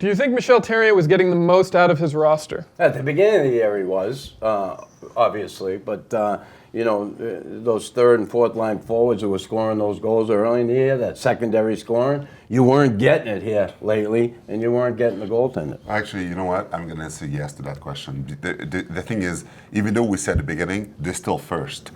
Do you think Michel Therrien was getting the most out of his roster? At the beginning of the year, he was, obviously. But, those third and fourth line forwards who were scoring those goals early in the year, that secondary scoring, you weren't getting it here lately, and you weren't getting the goaltender. Actually, you know what? I'm going to say yes to that question. The thing is, even though we said at the beginning, they're still first.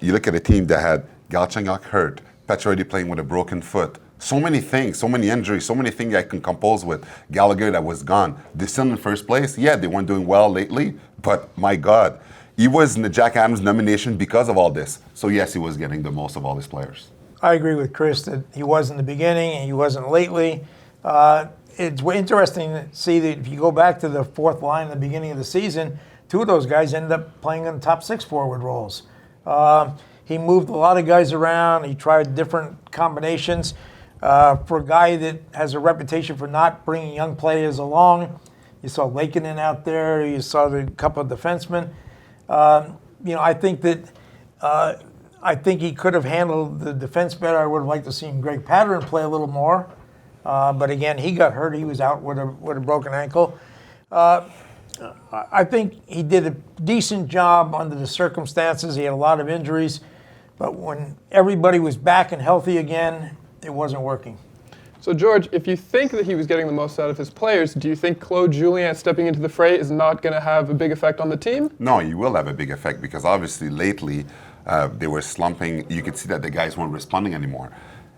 You look at a team that had Galchenyuk hurt, Pacioretty playing with a broken foot, so many things, so many injuries, so many things I can compose with. Gallagher that was gone. They're still in first place. Yeah, they weren't doing well lately, but my God. He was in the Jack Adams nomination because of all this. So yes, he was getting the most of all his players. I agree with Chris that he was in the beginning and he wasn't lately. It's interesting to see that if you go back to the fourth line in the beginning of the season, two of those guys ended up playing in the top six forward roles. He moved a lot of guys around. He tried different combinations. For a guy that has a reputation for not bringing young players along, you saw Lakeinen out there. You saw the couple of defensemen. I think that I think he could have handled the defense better. I would have liked to see Greg Patterson play a little more, but again, he got hurt. He was out with a broken ankle. I think he did a decent job under the circumstances. He had a lot of injuries, but when everybody was back and healthy again, it wasn't working. So, George, if you think that he was getting the most out of his players, do you think Claude Julien stepping into the fray is not going to have a big effect on the team? No, he will have a big effect because obviously lately they were slumping. You could see that the guys weren't responding anymore.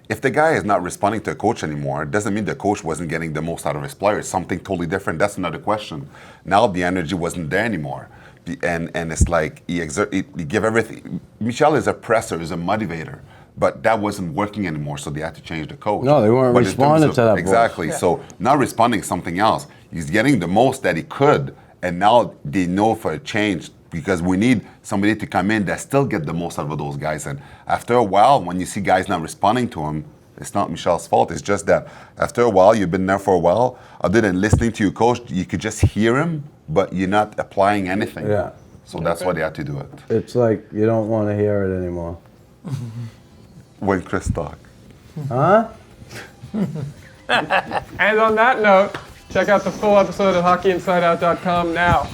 If the guy is not responding to a coach anymore, it doesn't mean the coach wasn't getting the most out of his players. Something totally different. That's another question. Now the energy wasn't there anymore. And it's like he give everything. Michel is a presser, is a motivator. But that wasn't working anymore, so they had to change the coach. No, they weren't responding to that. Exactly. Yeah. So not responding something else. He's getting the most that he could, and now they know for a change because we need somebody to come in that still get the most out of those guys. And after a while, when you see guys not responding to him, it's not Michel's fault. It's just that after a while, you've been there for a while. Other than listening to your coach, you could just hear him, but you're not applying anything. Yeah. So that's why they had to do it. It's like you don't want to hear it anymore. When Chris talked. Huh? And on that note, check out the full episode at hockeyinsideout.com now.